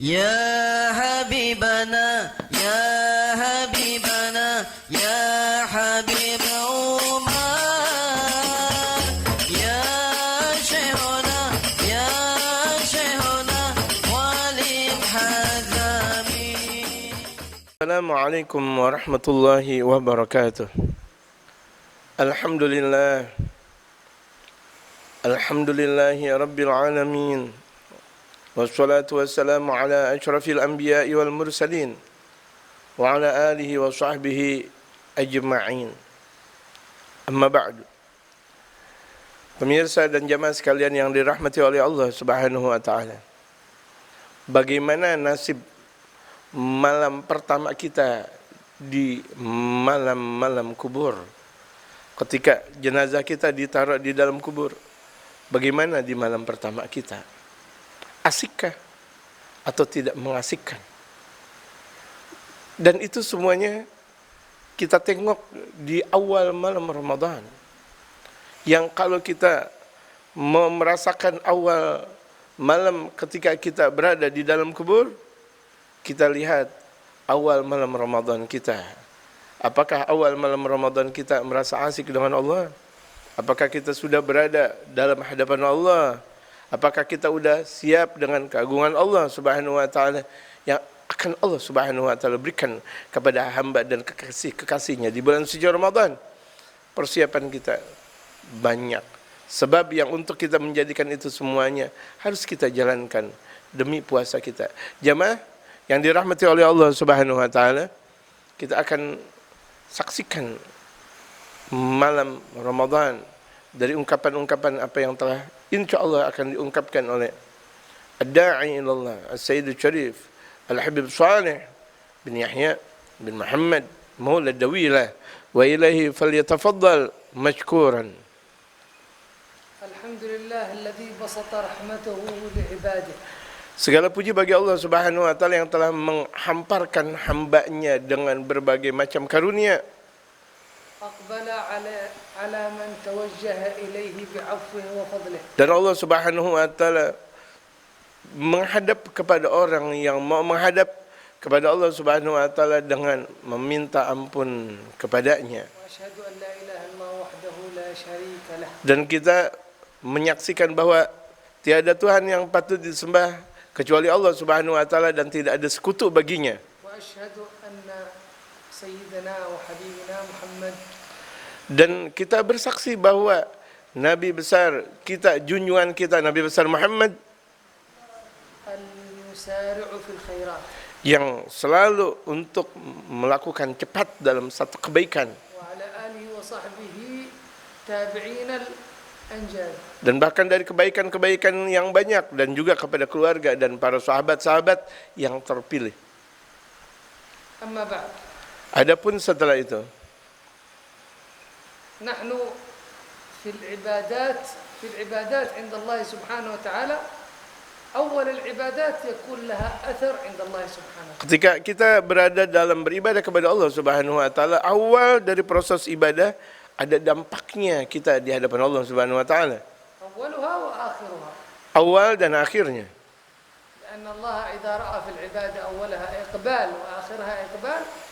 يا حبيبنا يا حبيبنا يا حبيب عمر يا شيخنا ولي الحزامي. السلام عليكم ورحمة الله وبركاته. الحمد لله رب العالمين والصلاة والسلام على أشرف الأنبياء والمرسلين وعلى آله وصحبه أجمعين. Amma ba'du. Pemirsa dan jamaah sekalian yang dirahmati oleh Allah Subhanahu wa taala. Bagaimana nasib malam pertama kita di malam-malam kubur? Ketika jenazah kita ditaruh di dalam kubur, bagaimana di malam pertama kita? Asikkah atau tidak mengasikkan? Dan itu semuanya kita tengok di awal malam Ramadan. Yang kalau kita merasakan awal malam ketika kita berada di dalam kubur, kita lihat awal malam Ramadan kita. Apakah awal malam Ramadan kita merasa asik dengan Allah? Apakah kita sudah berada dalam hadapan Allah? Apakah kita sudah siap dengan keagungan Allah Subhanahu wa taala yang akan Allah Subhanahu wa taala berikan kepada hamba dan kekasih-kekasihnya di bulan suci Ramadan? Persiapan kita banyak. Sebab yang untuk kita menjadikan itu semuanya harus kita jalankan demi puasa kita. Jamaah yang dirahmati oleh Allah Subhanahu wa taala, kita akan saksikan malam Ramadan dari ungkapan-ungkapan apa yang telah insyaallah akan diungkapkan oleh Ad-Da'i ilallah As-Sayyid Syarif Al-Habib Salih bin Yahya bin Muhammad Maula Dawilah wa ilahi falyatafaddal mashkuran. Alhamdulillah alladhi basata rahmatahu li'ibadihi. Segala puji bagi Allah Subhanahu wa taala yang telah menghamparkan hamba-Nya dengan berbagai macam karunia. Aqbala ala man tawajjaha ilayhi bi'afwihi wa fadlihi. Dan Allah Subhanahu wa taala menghadap kepada orang yang mau menghadap kepada Allah Subhanahu wa taala dengan meminta ampun kepadanya. Wa asyhadu an la ilaha illallah wahdahu la syarika lah. Dan kita menyaksikan bahwa tiada Tuhan yang patut disembah kecuali Allah Subhanahu wa taala dan tidak ada sekutu baginya. Wa asyhadu anna sayyidina wa habibina Muhammad. Dan kita bersaksi bahwa Nabi besar kita, junjungan kita Nabi besar Muhammad al-musari'u fil khairat, yang selalu untuk melakukan cepat dalam satu kebaikan. Wa ala alihi wa sahbihi tabi'ina al-anjad. Dan bahkan dari kebaikan-kebaikan yang banyak dan juga kepada keluarga dan para sahabat-sahabat yang terpilih. Amma ba'd. Adapun setelah itu, نحن في العبادات عند الله سبحانه وتعالى أول العبادات يكون لها أثر عند الله سبحانه وتعالى. Ketika kita berada dalam beribadah kepada Allah Subhanahu wa taala, awal dari proses ibadah ada dampaknya kita di hadapan Allah Subhanahu wa taala. أولها وآخرها. Awal dan akhirnya. لأن الله إذا رأى في العبادة أولها إقبال وآخرها إقبال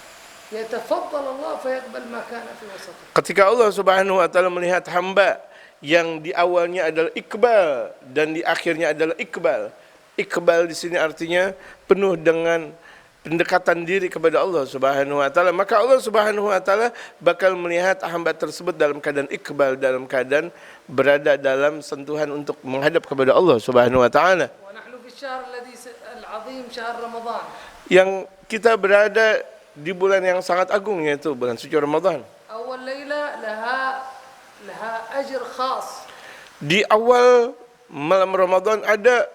يتفضل الله فيقبل ما كان في وسطه. Ketika Allah Subhanahu wa taala melihat hamba yang di awalnya adalah iqbal dan di akhirnya adalah iqbal. Iqbal di sini artinya penuh dengan pendekatan diri kepada Allah Subhanahu wa taala, maka Allah Subhanahu wa taala bakal melihat hamba tersebut dalam keadaan iqbal, dalam keadaan berada dalam sentuhan untuk menghadap kepada Allah Subhanahu wa taala. Wa nahnu fi syahr alladhi al-'azim syahr Ramadan. Yang kita berada di bulan yang sangat agung, yaitu bulan suci Ramadan. Awal layla laha ajr khas. Di awal malam Ramadan ada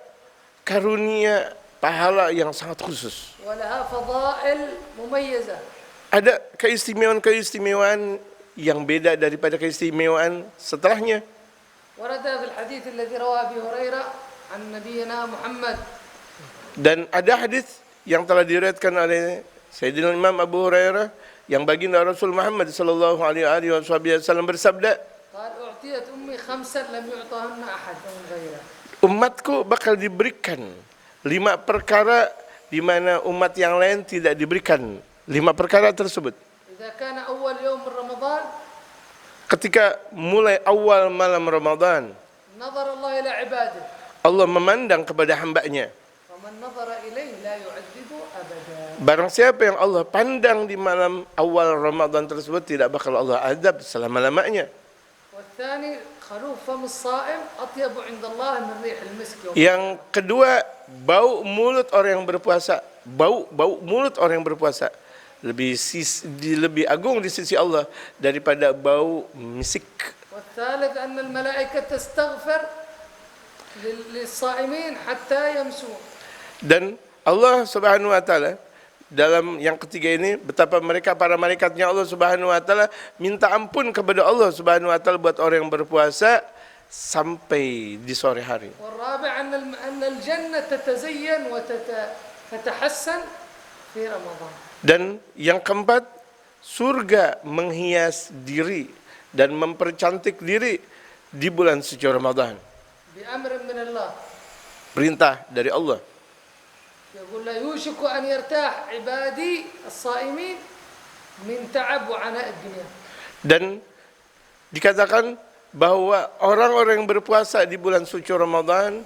karunia pahala yang sangat khusus. Wa laha fadail mumayyazah. Ada keistimewaan-keistimewaan yang beda daripada keistimewaan setelahnya. Warada fil hadits alladhi rawa Abi Hurairah an nabiyyina Muhammad. Dan ada hadis yang telah diriwayatkan oleh Sayyidina Imam Abu Hurairah yang baginda Rasul Muhammad sallallahu alaihi wasallam bersabda, qala u'tiyat ummi khamsan lam yu'tahanna ahad min ghairiha. umatku bakal diberikan 5 perkara di mana umat yang lain tidak diberikan 5 perkara tersebut. إذا كان أول يوم من رمضان Ketika mulai awal malam Ramadan, نظر الله إلى عباده Allah memandang kepada hambanya. ومن نظر إليه لا يعذب أبدا. Barang siapa yang Allah pandang di malam awal Ramadan tersebut, tidak bakal Allah azab selama-lamanya. والثاني خلوف فم الصائم أطيب عند الله من ريح المسك يوم Yang kedua, bau mulut orang yang berpuasa, bau mulut orang yang berpuasa lebih agung di sisi Allah daripada bau misik. والثالث أن الملائكة تستغفر للصائمين حتى يمسون. Dan Allah Subhanahu wa taala dalam yang ketiga ini, betapa mereka para malaikatnya Allah Subhanahu wa taala minta ampun kepada Allah Subhanahu wa taala buat orang yang berpuasa sampai di sore hari. والرابع أن الجنة تتزين وتتحسن في رمضان. Dan yang keempat, surga menghias diri dan mempercantik diri di bulan suci Ramadan. بأمر من الله. Perintah dari Allah. يقول لا يوشك أن يرتاح عبادي الصائمين من تعب وعناء الدنيا. Dan dikatakan bahwa orang-orang yang berpuasa di bulan suci Ramadan,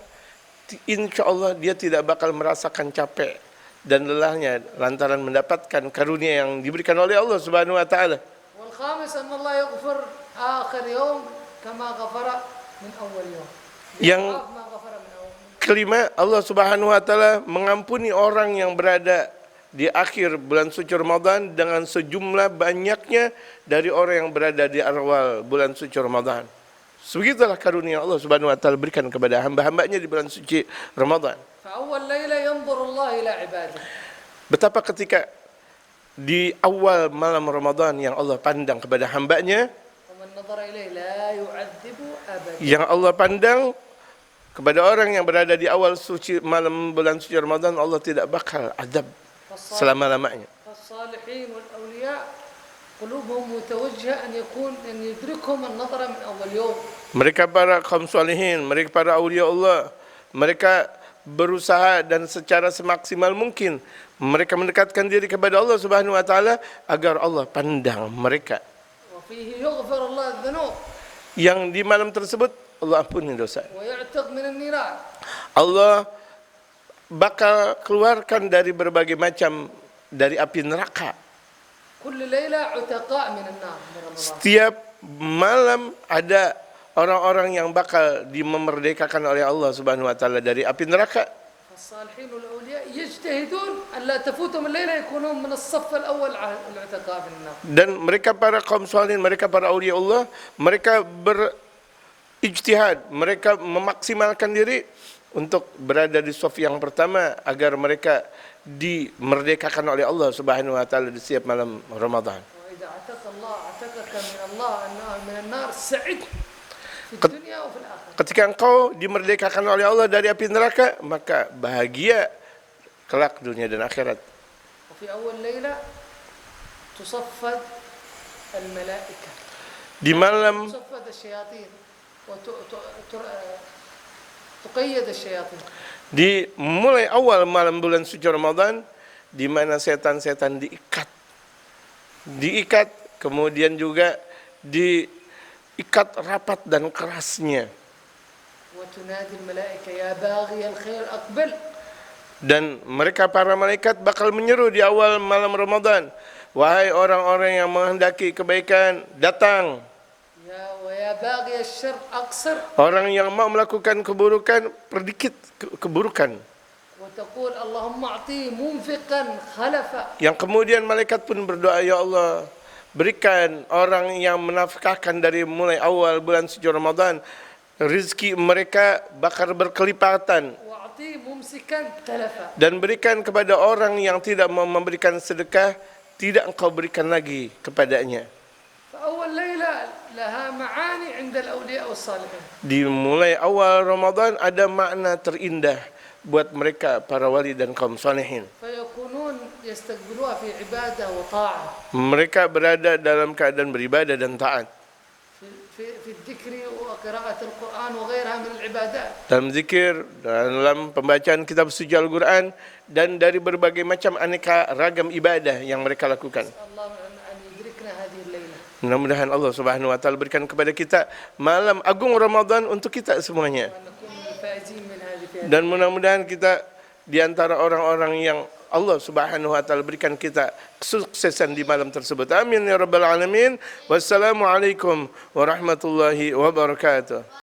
insya Allah dia tidak bakal merasakan capek dan lelahnya lantaran mendapatkan karunia yang diberikan oleh Allah Subhanahu wa taala. والخامس أن الله يغفر آخر يوم كما غفر من أول يوم. Yang ما غفر من أول. kelima, Allah Subhanahu wa taala mengampuni orang yang berada di akhir bulan suci Ramadan dengan sejumlah banyaknya dari orang yang berada di awal bulan suci Ramadan. Sebegitulah karunia Allah Subhanahu wa taala berikan kepada hamba-hambanya di bulan suci Ramadan. فأول ليلة ينظر الله إلى عباده. Betapa ketika di awal malam Ramadan yang Allah pandang kepada hambanya, ومن نظر إليه لا يعذب أبدا. yang Allah pandang kepada orang yang berada di awal suci malam bulan suci Ramadan, Allah tidak bakal azab selama-lamanya. فالصالحين والأولياء قلوبهم متوجهة أن يدركهم النظر من أول يوم. Mereka para kaum salihin, mereka para aulia Allah, mereka berusaha dan secara semaksimal mungkin mereka mendekatkan diri kepada Allah Subhanahu wa taala agar Allah pandang mereka. وفيه يغفر الله الذنوب. Yang di malam tersebut Allah ampuni dosa. ويعتق من النيران. Allah bakal keluarkan dari berbagai macam dari api neraka. كل ليلة عتقاء من النار من رمضان. Setiap malam ada orang-orang yang bakal dimerdekakan oleh Allah Subhanahu wa taala dari api neraka. الصالحين والأولياء يجتهدون ألا تفوتهم الليلة يكونون من الصف الأول على العتقاء من النار. Dan mereka para kaum salihin, mereka para aulia Allah, mereka berijtihad, mereka memaksimalkan diri untuk berada di saf yang pertama agar mereka dimerdekakan oleh Allah Subhanahu wa taala di setiap malam Ramadan. وإذا عتق الله عتقك من الله من النار سعد في الدنيا وفي الآخرة. Ketika engkau dimerdekakan oleh Allah dari api neraka, maka bahagia kelak dunia dan akhirat. وفي أول ليلة تصفد الملائكة. Di malam تصفد الشياطين وتقيد الشياطين. di mulai awal malam bulan suci Ramadan, di mana setan-setan diikat, kemudian juga diikat rapat dan kerasnya. وتنادي الملائكة يا باغي الخير أقبل. Dan mereka para malaikat bakal menyeru di awal malam Ramadan, wahai orang-orang yang menghendaki kebaikan, datang. ويا باغي الشر أقصر. Orang yang mau melakukan keburukan, perdikit keburukan. وتقول اللهم أعطيه منفقا خلفا. Yang kemudian malaikat pun berdoa, ya Allah, berikan orang yang menafkahkan dari mulai awal bulan suci Ramadan, rizki mereka bakal berkelipatan. وأعطيه ممسكا تلفا. Dan berikan kepada orang yang tidak mau memberikan sedekah, tidak engkau berikan lagi kepadanya. فأول ليلة لها معاني عند الأولياء والصالحين. Di mulai awal Ramadan ada makna terindah buat mereka para wali dan kaum salihin. فيكونون يستقبلوها في عبادة وطاعة. Mereka berada dalam keadaan beribadah dan taat. في الذكر وقراءة القرآن وغيرها من العبادات. dalam zikir, dalam pembacaan kitab suci Al-Quran, dan dari berbagai macam aneka ragam ibadah yang mereka lakukan. الله أن يدركنا هذه الليلة. Mudah-mudahan Allah Subhanahu wa taala berikan kepada kita malam agung Ramadan untuk kita semuanya. وأن نكون من الفائزين من هذه الفئة. Dan mudah-mudahan kita di antara orang-orang yang Allah Subhanahu wa taala berikan kita kesuksesan di malam tersebut. Amin ya rabbal alamin. Wassalamualaikum warahmatullahi wabarakatuh.